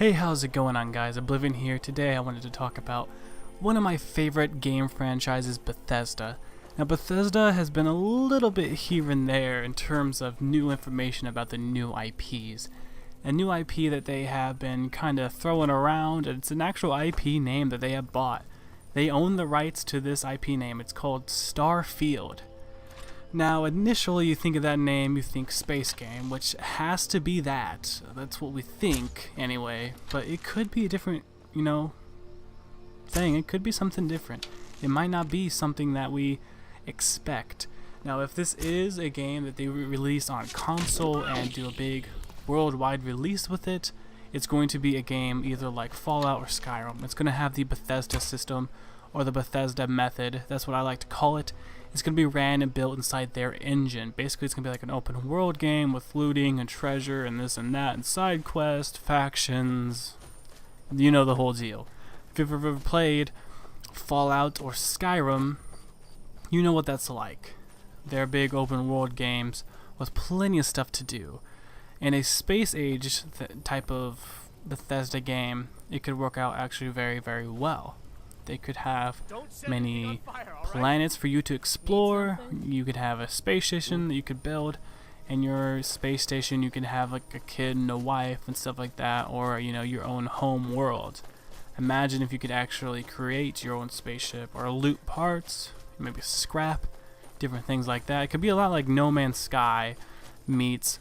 Hey, how's it going on, guys? Oblivion here. Today I wanted to talk about one of my favorite game franchises, Bethesda. Now, Bethesda has been a little bit here and there in terms of new information about the new IPs. A new IP that they have been kind of throwing around, and it's an actual IP name that they have bought. They own the rights to this IP name. It's called Starfield. Now, initially you think of that name, you think space game, which has to be that. That's what we think, anyway. But it could be a different, thing. It could be something different. It might not be something that we expect. Now, if this is a game that they release on console and do a big worldwide release with it, it's going to be a game either like Fallout or Skyrim. It's going to have the Bethesda system or the Bethesda method. That's what I like to call it. It's going to be ran and built inside their engine. Basically, it's going to be like an open world game with looting and treasure and this and that and side quests, factions, you know the whole deal. If you've ever played Fallout or Skyrim, you know what that's like. They're big open world games with plenty of stuff to do. In a space age type of Bethesda game, it could work out actually very, very well. They could have many planets for you to explore. You could have a space station that you could build. In your space station, you can have like a kid and a wife and stuff like that, or your own home world. Imagine if you could actually create your own spaceship or loot parts, maybe scrap, different things like that. It could be a lot like No Man's Sky meets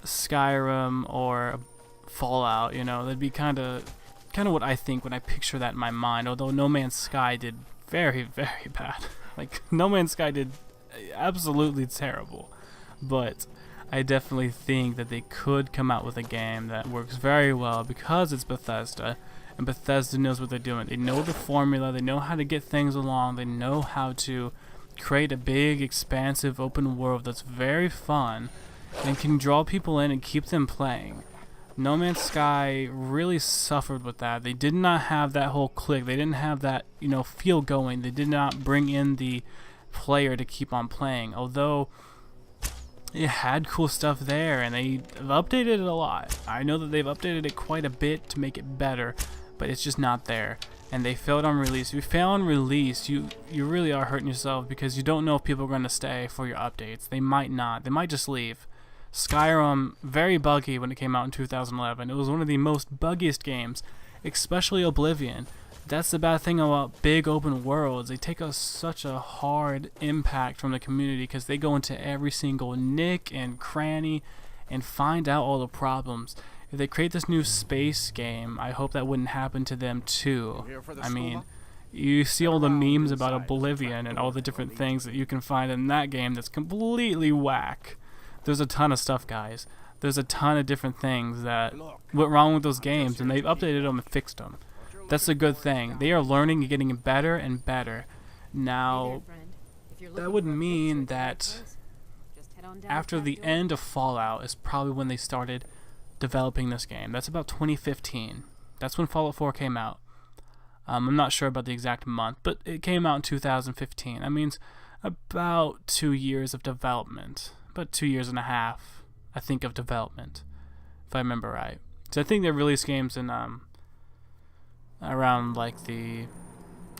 Skyrim or Fallout. That'd be kind of what I think when I picture that in my mind, although No Man's Sky did very, very bad. Like, No Man's Sky did absolutely terrible. But I definitely think that they could come out with a game that works very well because it's Bethesda, and Bethesda knows what they're doing. They know the formula, they know how to get things along, they know how to create a big, expansive, open world that's very fun and can draw people in and keep them playing. No Man's Sky really suffered with that. They did not have that whole click. They didn't have that, feel going. They did not bring in the player to keep on playing. Although it had cool stuff there, and they've updated it a lot. I know that they've updated it quite a bit to make it better, but it's just not there. And they failed on release. If you fail on release, you really are hurting yourself because you don't know if people are going to stay for your updates. They might not. They might just leave. Skyrim, very buggy when it came out in 2011. It was one of the most buggiest games, especially Oblivion. That's the bad thing about big open worlds. They take such a hard impact from the community because they go into every single nick and cranny and find out all the problems. If they create this new space game, I hope that wouldn't happen to them too. I mean, you see all the memes about Oblivion and all the different things that you can find in that game that's completely whack. There's a ton of stuff, guys. There's a ton of different things that went wrong with those games, and they've updated them and fixed them. That's a good thing. They are learning and getting better and better. Now, that would mean that after the end of Fallout is probably when they started developing this game. That's about 2015. That's when Fallout 4 came out. I'm not sure about the exact month, but it came out in 2015. That means about 2 years of development. About 2 years and a half, I think, of development, if I remember right. So I think they released games in around like the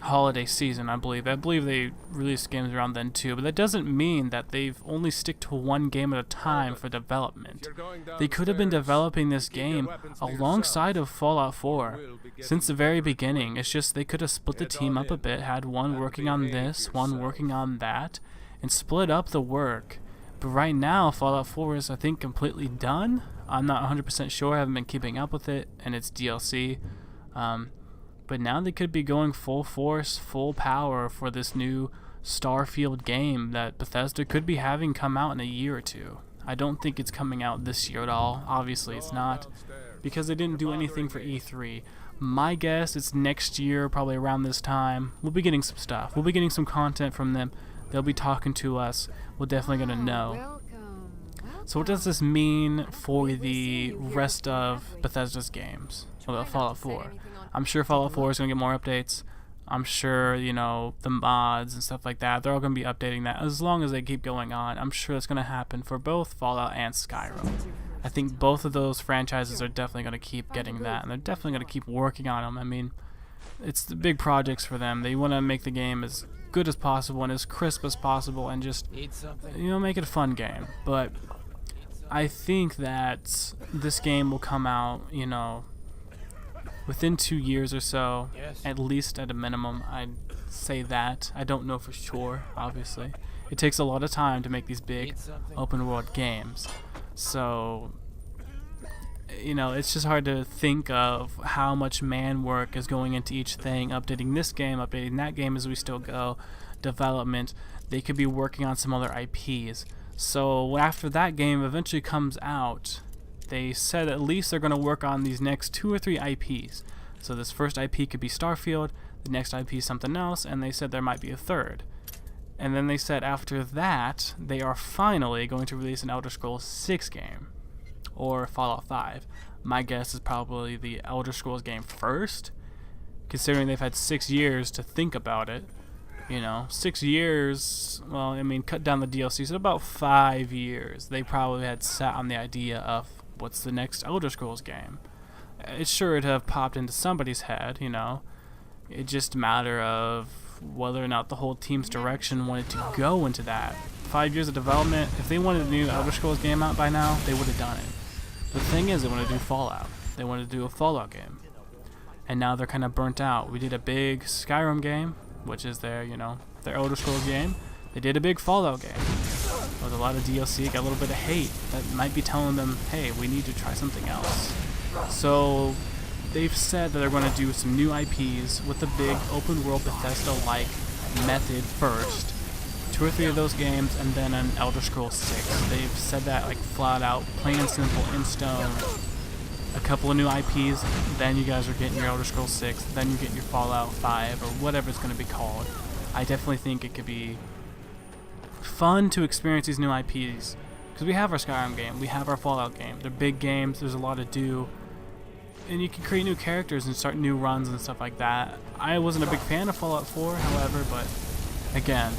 holiday season, I believe. I believe they released games around then too, but that doesn't mean that they've only stick to one game at a time for development. They could have been developing this game alongside of Fallout 4 since the very beginning. It's just they could have split the team up a bit, had one working on this, one working on that, and split up the work. But right now, Fallout 4 is, I think, completely done. I'm not 100% sure. I haven't been keeping up with it, and it's DLC. But now they could be going full force, full power for this new Starfield game that Bethesda could be having come out in a year or two. I don't think it's coming out this year at all. Obviously, it's not, because they didn't do anything for E3. My guess it's next year, probably around this time. We'll be getting some stuff. We'll be getting some content from them. They'll be talking to us. We're definitely going to know. So what does this mean for the rest of Bethesda's games? About Fallout 4. I'm sure Fallout 4 is going to get more updates. I'm sure, the mods and stuff like that, they're all going to be updating that as long as they keep going on. I'm sure that's going to happen for both Fallout and Skyrim. I think both of those franchises are definitely going to keep getting that, and they're definitely going to keep working on them. I mean, it's the big projects for them. They want to make the game as good as possible and as crisp as possible, and just, you know, make it a fun game. But I think that this game will come out, you know, within 2 years or so, at least at a minimum. I'd say that. I don't know for sure, obviously. It takes a lot of time to make these big open world games. So, you know, it's just hard to think of how much man work is going into each thing, updating this game, updating that game as we still go, development. They could be working on some other IPs. So after that game eventually comes out, they said at least they're going to work on these next 2 or 3 IPs. So this first IP could be Starfield, the next IP something else, and they said there might be a third. And then they said after that, they are finally going to release an Elder Scrolls 6 game, or Fallout 5. My guess is probably the Elder Scrolls game first, considering they've had 6 years to think about it. You know, 6 years, well, I mean, cut down the DLCs, so about 5 years. They probably had sat on the idea of what's the next Elder Scrolls game. It's sure to have popped into somebody's head, you know. It's just a matter of whether or not the whole team's direction wanted to go into that. 5 years of development, if they wanted a new Elder Scrolls game out by now, they would have done it. The thing is, they want to do Fallout. They want to do a Fallout game. And now they're kind of burnt out. We did a big Skyrim game, which is their, you know, their Elder Scrolls game. They did a big Fallout game with a lot of DLC, got a little bit of hate that might be telling them, hey, we need to try something else. So they've said that they're going to do some new IPs with a big open world Bethesda-like method first. 2 or 3 of those games, and then an Elder Scrolls 6. They've said that like flat out, plain and simple, in stone. A couple of new IPs, then you guys are getting your Elder Scrolls 6, then you're getting your Fallout 5, or whatever it's going to be called. I definitely think it could be fun to experience these new IPs, because we have our Skyrim game, we have our Fallout game. They're big games, there's a lot to do, and you can create new characters and start new runs and stuff like that. I wasn't a big fan of Fallout 4, however, but again,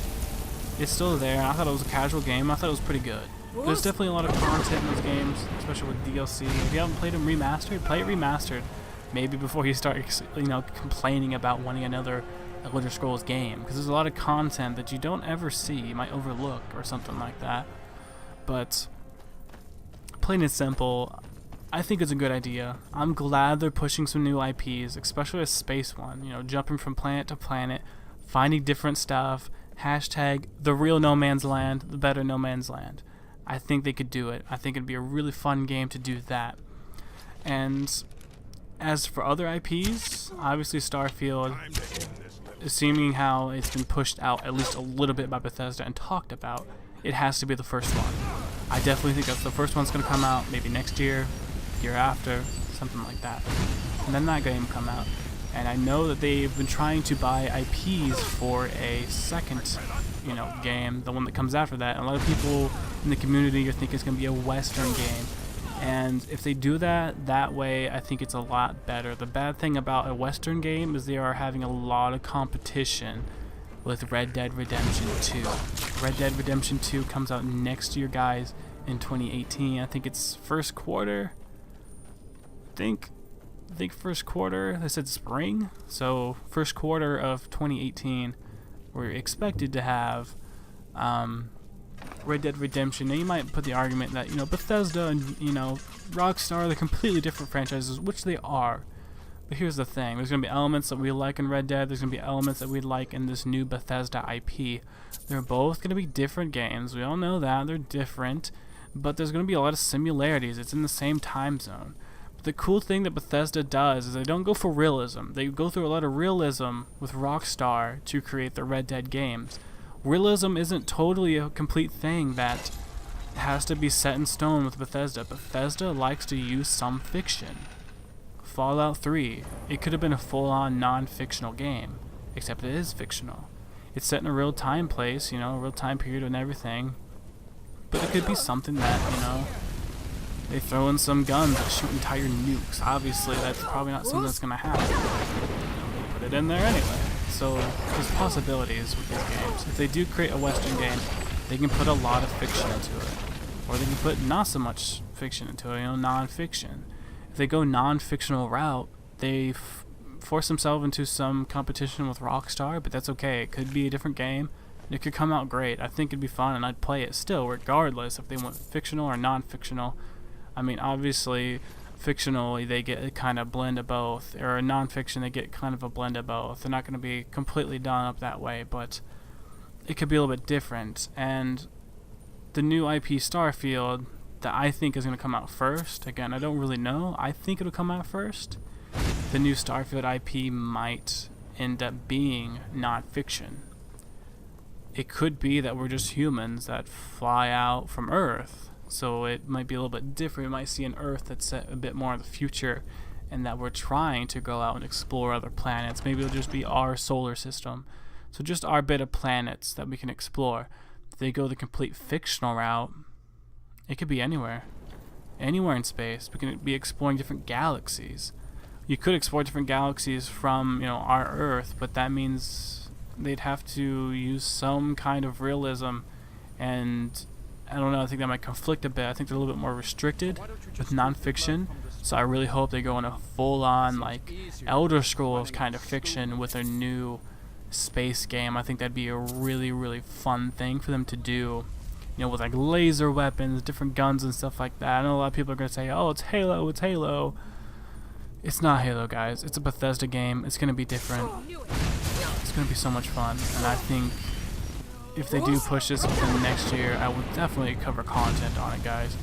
it's still there. I thought it was a casual game. I thought it was pretty good. There's definitely a lot of content in those games, especially with DLC. If you haven't played them remastered, play it remastered. Maybe before you start, you know, complaining about wanting another Elder Scrolls game, because there's a lot of content that you don't ever see, you might overlook or something like that. But plain and simple, I think it's a good idea. I'm glad they're pushing some new IPs, especially a space one. You know, jumping from planet to planet, finding different stuff. Hashtag the real No Man's Land, the better No Man's Land. I think they could do it. I think it'd be a really fun game to do that. And as for other IPs, obviously Starfield, assuming how it's been pushed out at least a little bit by Bethesda and talked about, it has to be the first one. I definitely think that's the first one's going to come out, maybe next year, year after, something like that. And then that game come out. And I know that they've been trying to buy IPs for a second, you know, game, the one that comes after that. And a lot of people in the community are thinking it's going to be a Western game. And if they do that way, I think it's a lot better. The bad thing about a Western game is they are having a lot of competition with Red Dead Redemption 2. Red Dead Redemption 2 comes out next year, guys, in 2018. I think it's first quarter. I think first quarter, they said spring, so first quarter of 2018, we're expected to have Red Dead Redemption. Now you might put the argument that, you know, Bethesda and, you know, Rockstar, they're completely different franchises, which they are. But here's the thing, there's going to be elements that we like in Red Dead, there's going to be elements that we like in this new Bethesda IP. They're both going to be different games, we all know that, they're different, but there's going to be a lot of similarities. It's in the same time zone. The cool thing that Bethesda does is they don't go for realism. They go through a lot of realism with Rockstar to create the Red Dead games. Realism isn't totally a complete thing that has to be set in stone with Bethesda. Bethesda likes to use some fiction. Fallout 3, it could have been a full-on non-fictional game, except it is fictional. It's set in a real time place, you know, a real time period and everything. But it could be something that, you know, they throw in some guns that shoot entire nukes. Obviously, that's probably not something that's going to happen. They put it in there anyway. So, there's possibilities with these games. If they do create a Western game, they can put a lot of fiction into it. or they can put not so much fiction into it, non-fiction. If they go non-fictional route, they force themselves into some competition with Rockstar, but that's okay. It could be a different game. It could come out great. I think it'd be fun, and I'd play it still, regardless if they went fictional or non-fictional. I mean, obviously, fictionally they get a kind of blend of both, or non-fiction they get kind of a blend of both. They're not going to be completely done up that way, but it could be a little bit different. And the new IP Starfield that I think is going to come out first, again, I don't really know. I think it'll come out first. The new Starfield IP might end up being non-fiction. It could be that we're just humans that fly out from Earth, so it might be a little bit different. We might see an Earth that's set a bit more in the future, and that we're trying to go out and explore other planets. Maybe it'll just be our solar system, so just our bit of planets that we can explore. If they go the complete fictional route, it could be anywhere in space. We can be exploring different galaxies. You could explore different galaxies from, our Earth, but that means they'd have to use some kind of realism, and I don't know, I think that might conflict a bit. I think they're a little bit more restricted with non-fiction, so I really hope they go in a full-on, like, Elder Scrolls kind of fiction with a new space game. I think that'd be a really, really fun thing for them to do, with like laser weapons, different guns and stuff like that. I know a lot of people are going to say, oh, it's Halo, it's Halo. It's not Halo, guys. It's a Bethesda game. It's going to be different. It's going to be so much fun, and I think if they do push this within next year, I will definitely cover content on it, guys.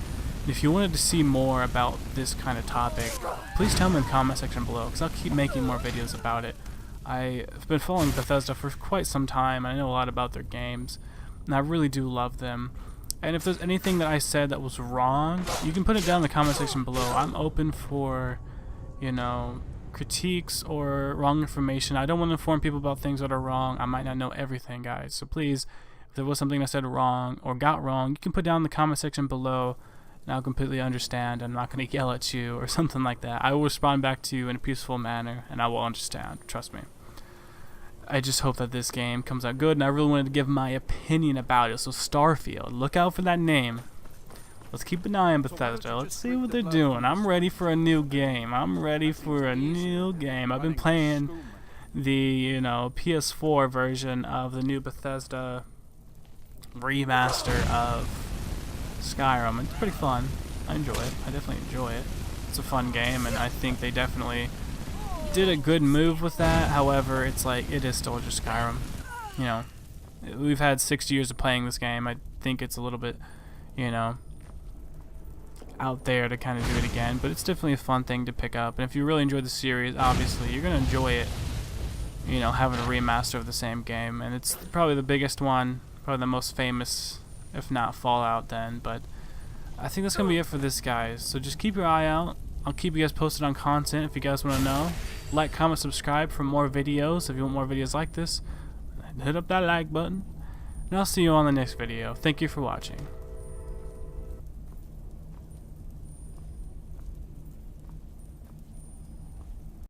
If you wanted to see more about this kind of topic, please tell me in the comment section below, because I'll keep making more videos about it. I've been following Bethesda for quite some time. I know a lot about their games, and I really do love them. And if there's anything that I said that was wrong, you can put it down in the comment section below. I'm open for, critiques or wrong information. I don't want to inform people about things that are wrong. I might not know everything, guys. So please, if there was something I said wrong or got wrong, you can put down in the comment section below, and I'll completely understand. I'm not going to yell at you or something like that. I will respond back to you in a peaceful manner, and I will understand. Trust me. I just hope that this game comes out good, and I really wanted to give my opinion about it. So Starfield, look out for that name. Let's keep an eye on Bethesda. Let's see what they're doing. I'm ready for a new game. I've been playing the, PS4 version of the new Bethesda remaster of Skyrim. It's pretty fun. I enjoy it. I definitely enjoy it. It's a fun game, and I think they definitely did a good move with that. However, it's like, it is still just Skyrim. We've had 6 years of playing this game. I think it's a little bit, out there to kind of do it again, but it's definitely a fun thing to pick up. And if you really enjoyed the series, obviously you're going to enjoy it, having a remaster of the same game. And it's probably the biggest one, probably the most famous, if not Fallout then. But I think that's going to be it for this, guys. So just keep your eye out. I'll keep you guys posted on content if you guys want to know. Like, comment, subscribe for more videos. If you want more videos like this, hit up that like button. And I'll see you on the next video. Thank you for watching.